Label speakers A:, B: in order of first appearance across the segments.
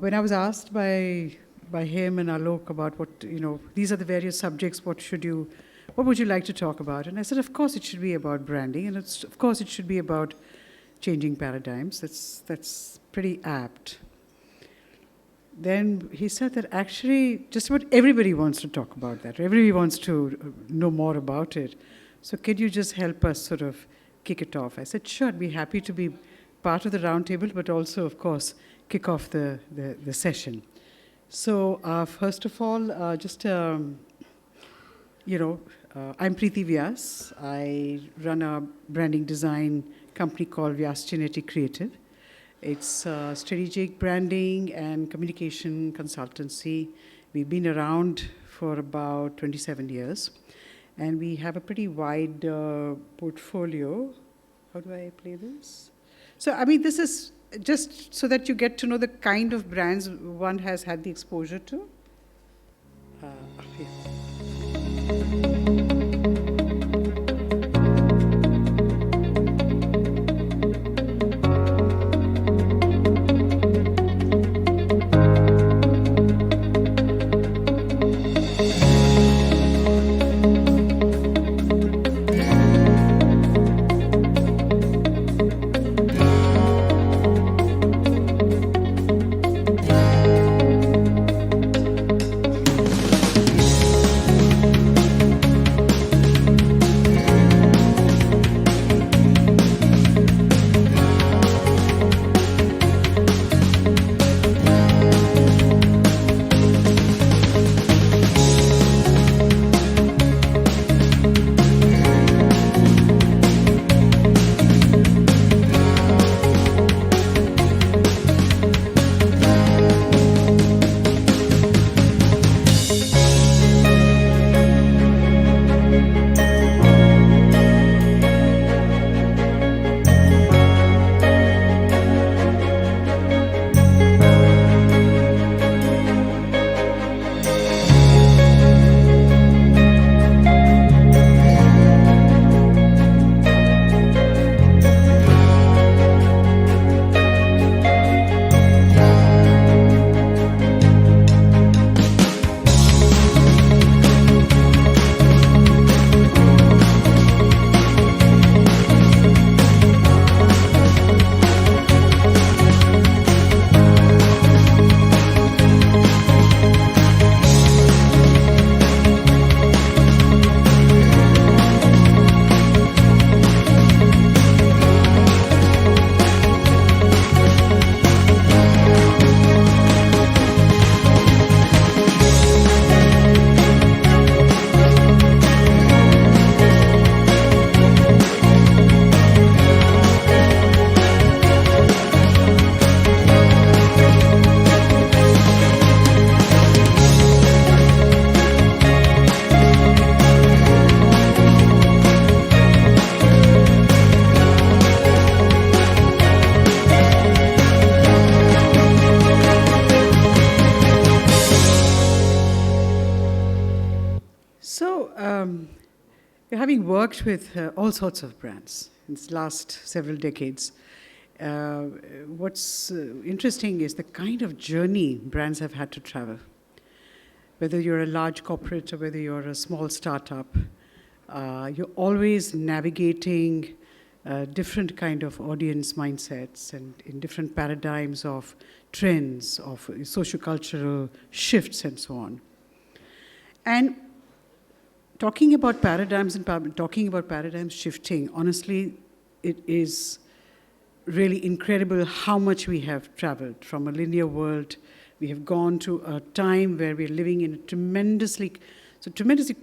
A: When I was asked by him and Alok about what, these are the various subjects, what would you like to talk about? And I said, of course it should be about branding, and of course it should be about changing paradigms. That's pretty apt. Then he said that actually just about everybody wants to talk about that. Everybody wants to know more about it. So could you just help us sort of kick it off? I said, sure, I'd be happy to be part of the roundtable, but also, of course, kick off the session. So first of all, I'm Preeti Vyas. I run a branding design company called Vyas Giannetti Creative. It's strategic branding and communication consultancy. We've been around for about 27 years. And we have a pretty wide portfolio. How do I play this? So, this is just so that you get to know the kind of brands one has had the exposure to. Having worked with all sorts of brands in the last several decades, what's interesting is the kind of journey brands have had to travel. Whether you're a large corporate or whether you're a small startup, you're always navigating different kind of audience mindsets and in different paradigms of trends, of sociocultural shifts and so on. And talking about paradigms and talking about paradigms shifting, honestly, it is really incredible how much we have traveled from a linear world. We have gone to a time where we're living in a tremendously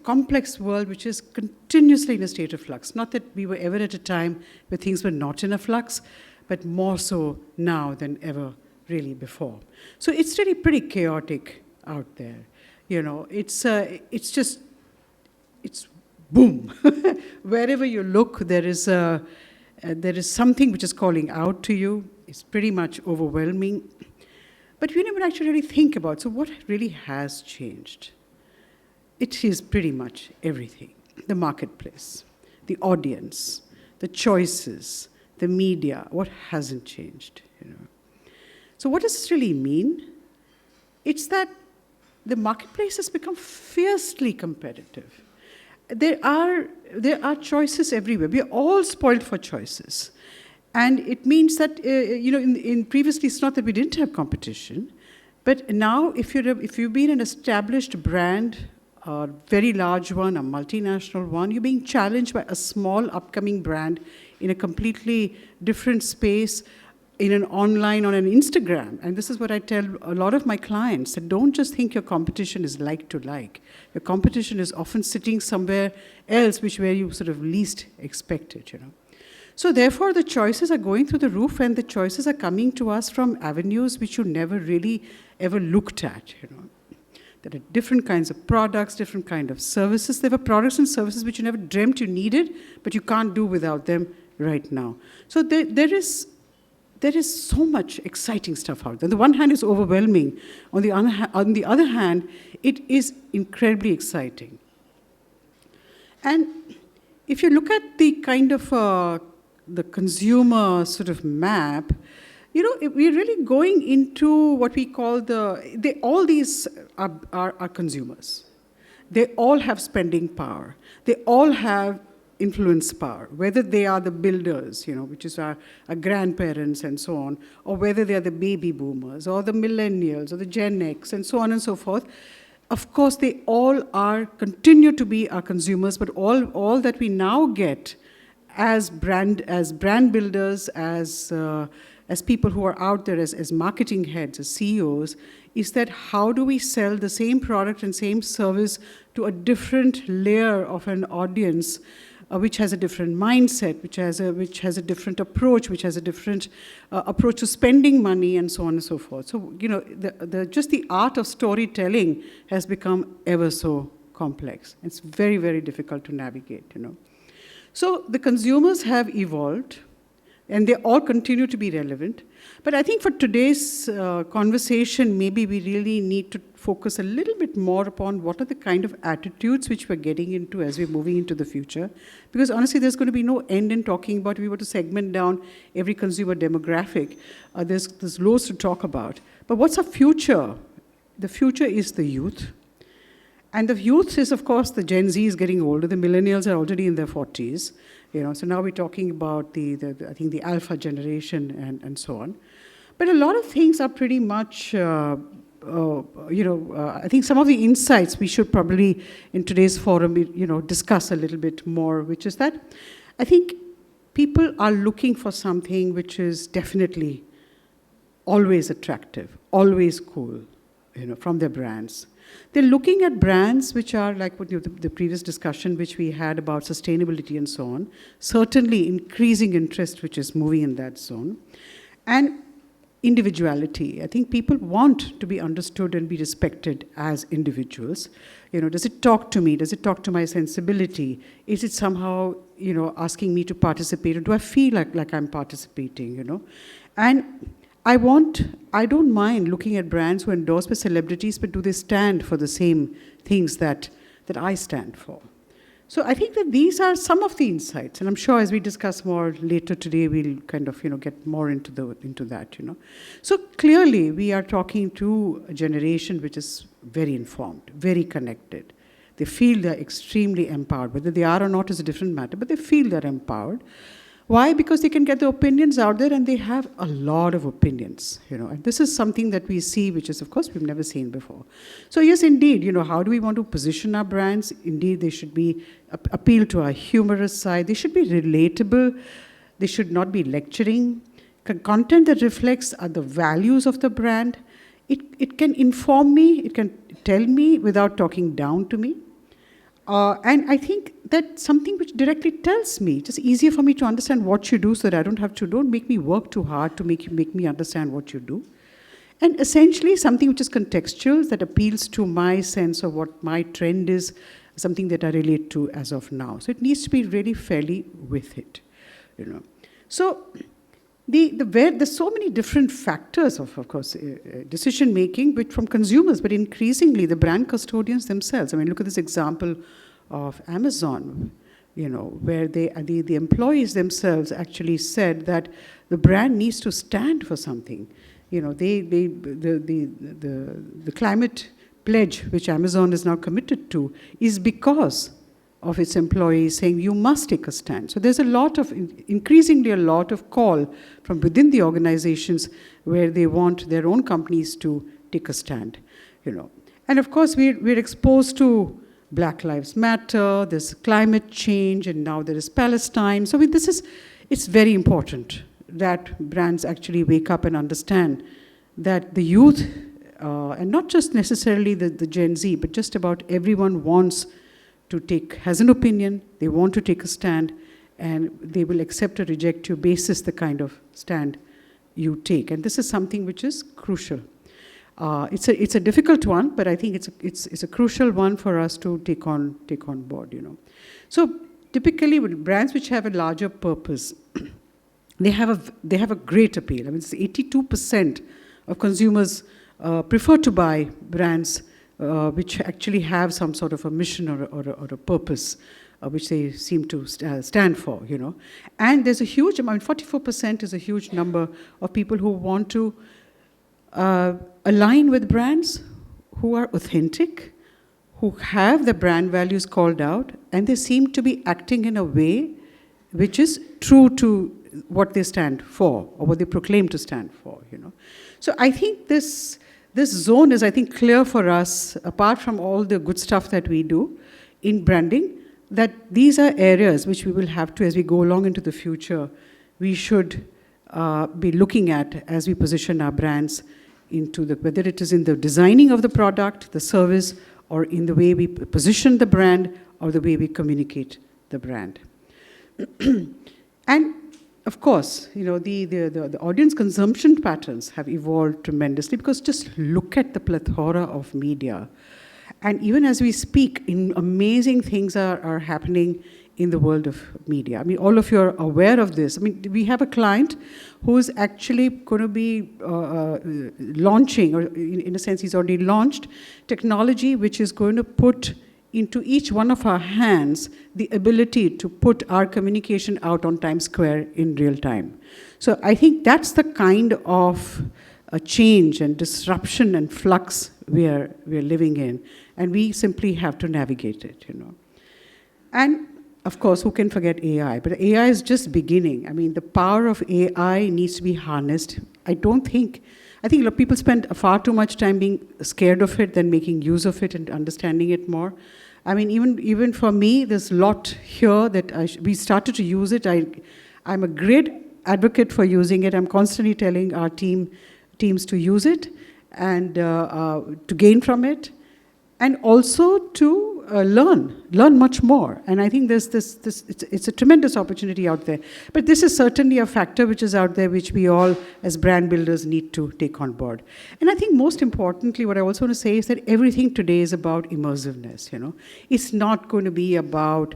A: complex world which is continuously in a state of flux. Not that we were ever at a time where things were not in a flux, but more so now than ever really before. So it's really pretty chaotic out there. It's boom. Wherever you look, there is something which is calling out to you. It's pretty much overwhelming. But we never actually really think about, so what really has changed? It is pretty much everything. The marketplace, the audience, the choices, the media, what hasn't changed? So what does this really mean? It's that the marketplace has become fiercely competitive. There are choices everywhere. We are all spoiled for choices. And it means that, in previously, it's not that we didn't have competition, but now if you've been an established brand, a very large one, a multinational one, you're being challenged by a small upcoming brand in a completely different space, in an online, on an Instagram. And this is what I tell a lot of my clients, that don't just think your competition is like to like. Your competition is often sitting somewhere else where you sort of least expect it, So therefore, the choices are going through the roof, and the choices are coming to us from avenues which you never really ever looked at, There are different kinds of products, different kind of services. There were products and services which you never dreamt you needed, but you can't do without them right now. So there is so much exciting stuff out there. On the one hand, it's overwhelming. On the other hand, it is incredibly exciting. And if you look at the kind of the consumer sort of map, we're really going into what we call all these are consumers. They all have spending power. They all have influence power, whether they are the builders, which is our grandparents and so on, or whether they are the baby boomers, or the millennials, or the Gen X, and so on and so forth. Of course, they all continue to be our consumers, but all that we now get as brand builders, as people who are out there as marketing heads, as CEOs, is that how do we sell the same product and same service to a different layer of an audience, which has a different mindset, which has a different approach, which has a different approach to spending money, and so on and so forth. So, just the art of storytelling has become ever so complex. It's very, very difficult to navigate, So the consumers have evolved, and they all continue to be relevant. But I think for today's conversation, maybe we really need to focus a little bit more upon what are the kind of attitudes which we're getting into as we're moving into the future. Because honestly, there's going to be no end in talking about, if we were to segment down every consumer demographic, there's loads to talk about. But what's our future? The future is the youth. And the youth is, of course, the Gen Z is getting older. The millennials are already in their 40s. So now we're talking about I think the alpha generation and so on. But a lot of things are pretty much, I think some of the insights we should probably, in today's forum, discuss a little bit more, which is that I think people are looking for something which is definitely always attractive, always cool, from their brands. They're looking at brands which are like the previous discussion which we had about sustainability and so on, certainly increasing interest which is moving in that zone, and individuality. I think people want to be understood and be respected as individuals. Does it talk to me? Does it talk to my sensibility? Is it somehow, asking me to participate, or do I feel like I'm participating, And I don't mind looking at brands who are endorsed by celebrities, but do they stand for the same things that I stand for? So I think that these are some of the insights, and I'm sure as we discuss more later today, we'll kind of, get more into that, So clearly, we are talking to a generation which is very informed, very connected. They feel they're extremely empowered. Whether they are or not is a different matter, but they feel they're empowered. Why? Because they can get their opinions out there, and they have a lot of opinions, And this is something that we see, which is, of course, we've never seen before. So yes, indeed, how do we want to position our brands? Indeed, they should be appeal to our humorous side. They should be relatable. They should not be lecturing. Content that reflects the values of the brand. It can inform me. It can tell me without talking down to me. And I think that's something which directly tells me, it's easier for me to understand what you do so that don't make me work too hard to make me understand what you do. And essentially something which is contextual, that appeals to my sense of what my trend is, something that I relate to as of now. So it needs to be really fairly with it, So there's so many different factors of course, decision making, but from consumers, but increasingly the brand custodians themselves. I mean, look at this example of Amazon. where the employees themselves actually said that the brand needs to stand for something. The climate pledge, which Amazon is now committed to, is because of its employees saying, you must take a stand. So there's increasingly a lot of call from within the organizations where they want their own companies to take a stand, And of course, we're exposed to Black Lives Matter, there's climate change, and now there is Palestine. So it's very important that brands actually wake up and understand that the youth, and not just necessarily the Gen Z, but just about everyone has an opinion, they want to take a stand, and they will accept or reject you basis the kind of stand you take. And this is something which is crucial. It's a difficult one, but I think it's a crucial one for us to take on board. So typically, with brands which have a larger purpose, they have a great appeal. I mean, it's 82% of consumers prefer to buy brands which actually have some sort of a mission or a purpose, which they seem to stand for. And there's a huge amount. 44% is a huge number of people who want to align with brands who are authentic, who have the brand values called out, and they seem to be acting in a way which is true to what they stand for or what they proclaim to stand for. So I think this zone is, I think, clear for us, apart from all the good stuff that we do in branding, that these are areas which we will have to, as we go along into the future, we should be looking at as we position our brands into whether it is in the designing of the product, the service, or in the way we position the brand, or the way we communicate the brand. And of course, the audience consumption patterns have evolved tremendously, because just look at the plethora of media. And even as we speak, amazing things are happening in the world of media. I mean, all of you are aware of this. I mean, we have a client who is actually going to be launching, or in a sense, he's already launched technology which is going to put into each one of our hands the ability to put our communication out on Times Square in real time. So I think that's the kind of a change and disruption and flux we're living in, and we simply have to navigate it. And of course, who can forget AI? But AI is just beginning. I mean, the power of AI needs to be harnessed. I think a lot of people spend far too much time being scared of it than making use of it and understanding it more. I mean, even for me, there's a lot here that we started to use it. I'm a great advocate for using it. I'm constantly telling our teams to use it and to gain from it, and also to learn much more. And I think it's a tremendous opportunity out there. But this is certainly a factor which is out there, which we all, as brand builders, need to take on board. And I think most importantly, what I also want to say is that everything today is about immersiveness. It's not going to be about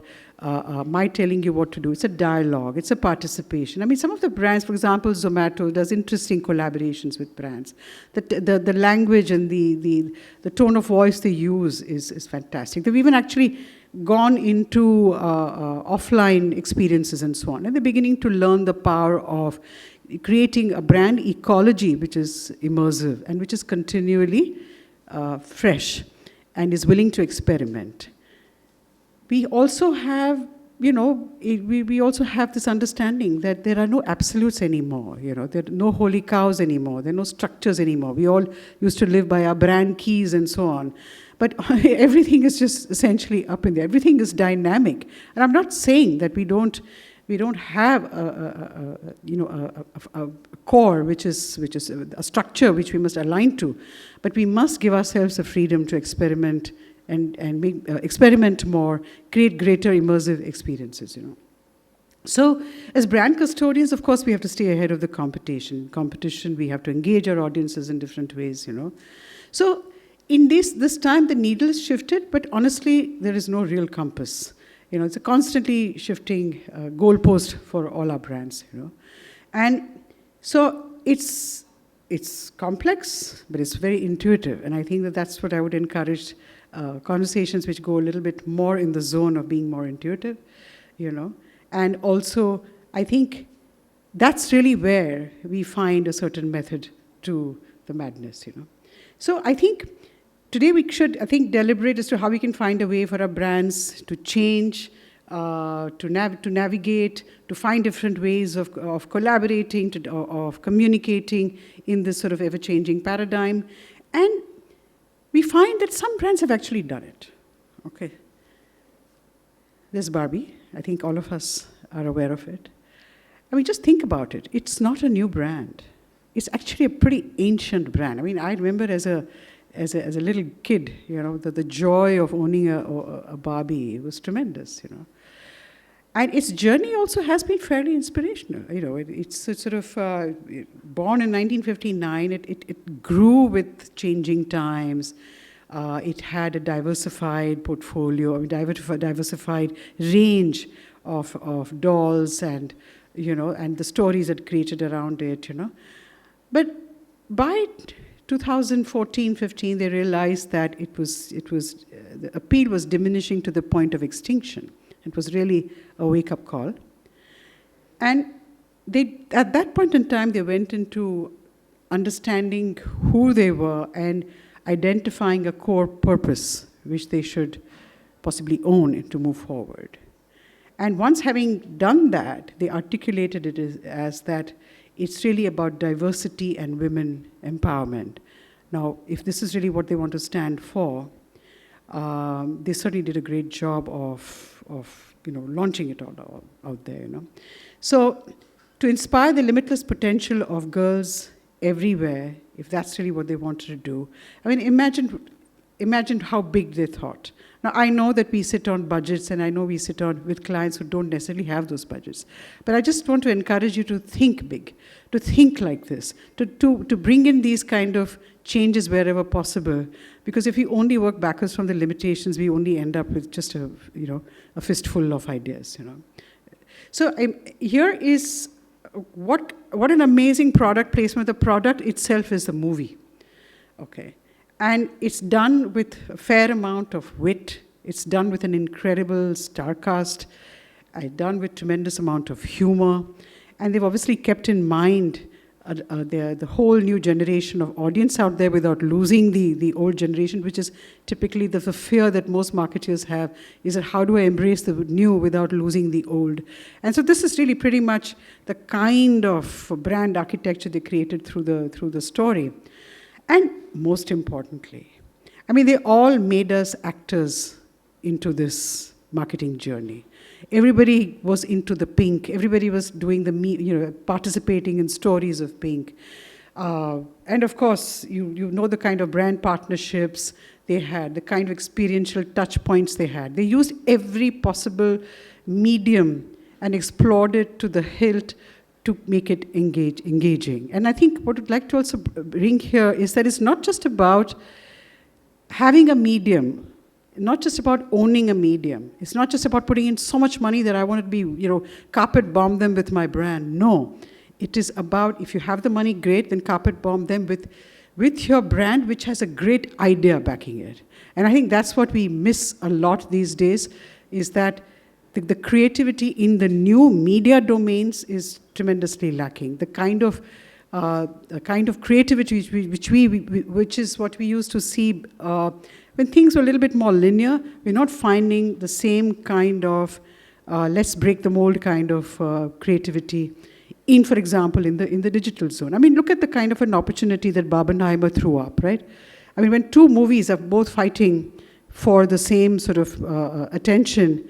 A: my telling you what to do. It's a dialogue. It's a participation. I mean, some of the brands, for example, Zomato does interesting collaborations with brands. The language and the tone of voice they use is fantastic. They've even actually gone into offline experiences and so on. And they're beginning to learn the power of creating a brand ecology which is immersive and which is continually fresh and is willing to experiment. We also have, we also have this understanding that there are no absolutes anymore. There are no holy cows anymore. There are no structures anymore. We all used to live by our brand keys and so on. But everything is just essentially up in there. Everything is dynamic. And I'm not saying that we don't have a core which is a structure which we must align to, but we must give ourselves the freedom to experiment and experiment more, create greater immersive experiences. So as brand custodians, of course, we have to stay ahead of the competition. We have to engage our audiences in different ways. So in this time, the needle is shifted, but honestly, there is no real compass. It's a constantly shifting goalpost for all our brands. And so it's complex, but it's very intuitive. And I think that's what I would encourage, conversations which go a little bit more in the zone of being more intuitive. And also, I think that's really where we find a certain method to the madness. So I think today we should, deliberate as to how we can find a way for our brands to change, to navigate, to find different ways of collaborating, of communicating in this sort of ever-changing paradigm. And we find that some brands have actually done it. Okay. There's Barbie. I think all of us are aware of it. I mean, just think about it. It's not a new brand. It's actually a pretty ancient brand. I mean, I remember as a little kid, the joy of owning a Barbie was tremendous, And its journey also has been fairly inspirational. It's sort of born in 1959. It grew with changing times. It had a diversified portfolio, diversified range of dolls and the stories it created around it. But by 2014-15, they realized that the appeal was diminishing to the point of extinction. It was really a wake-up call. And at that point in time, they went into understanding who they were and identifying a core purpose which they should possibly own to move forward. And once having done that, they articulated it as that it's really about diversity and women empowerment. Now, if this is really what they want to stand for, they certainly did a great job of launching it all out there. So, to inspire the limitless potential of girls everywhere, if that's really what they wanted to do, I mean, imagine how big they thought. Now, I know that we sit on budgets, and I know we sit with clients who don't necessarily have those budgets. But I just want to encourage you to think big, to think like this, to bring in these kind of changes wherever possible. Because if we only work backwards from the limitations, we only end up with just a fistful of ideas. So here is what an amazing product placement. The product itself is the movie. Okay. And it's done with a fair amount of wit. It's done with an incredible star cast. Done with tremendous amount of humor. And they've obviously kept in mind the whole new generation of audience out there without losing the old generation, which is typically the fear that most marketers have, is that how do I embrace the new without losing the old? And so this is really pretty much the kind of brand architecture they created through the story. And most importantly, I mean, they all made us actors into this marketing journey. Everybody was into the pink. Everybody was doing participating in stories of pink. And of course, you know the kind of brand partnerships they had, the kind of experiential touch points they had. They used every possible medium and explored it to the hilt to make it engaging. And I think what I'd like to also bring here is that it's not just about having a medium, not just about owning a medium. It's not just about putting in so much money that I want to be, carpet bomb them with my brand. No, it is about, if you have the money, great, then carpet bomb them with your brand, which has a great idea backing it. And I think that's what we miss a lot these days, is that the creativity in the new media domains is tremendously lacking. The kind of creativity which is what we used to see when things were a little bit more linear. We're not finding the same kind of let's break the mold kind of creativity in, for example, in the digital zone. I mean, look at the kind of an opportunity that Barbenheimer threw up, right? I mean, when two movies are both fighting for the same sort of attention,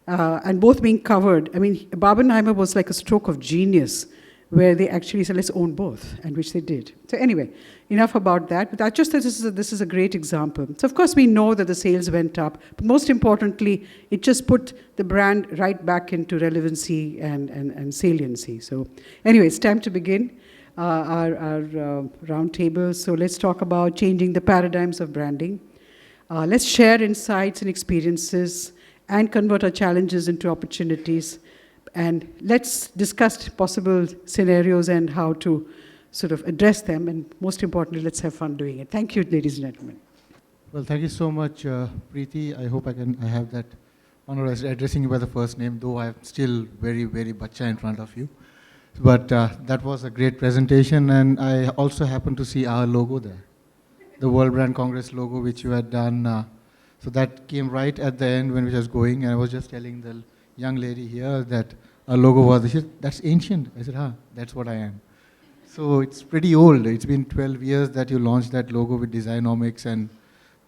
A: and both being covered. I mean, Barbenheimer was like a stroke of genius, where they actually said, let's own both, and which they did. So anyway, enough about that. But I just thought this is a great example. So of course we know that the sales went up, but most importantly, it just put the brand right back into relevancy and saliency. So anyway, it's time to begin our round table. So let's talk about changing the paradigms of branding. Let's share insights and experiences and convert our challenges into opportunities. And let's discuss possible scenarios and how to sort of address them. And most importantly, let's have fun doing it. Thank you, ladies and gentlemen.
B: Well, thank you so much, Preeti. I hope I have that honor addressing you by the first name, though I'm still very, very bacha in front of you. But that was a great presentation, and I also happened to see our logo there, the World Brand Congress logo, which you had done. So that came right at the end when we was going, and I was just telling the young lady here that our logo was, she said, that's ancient. I said, that's what I am. So it's pretty old. It's been 12 years that you launched that logo with Designomics, and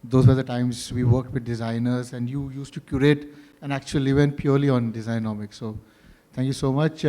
B: those were the times we worked with designers, and you used to curate an actual event purely on Designomics. So thank you so much.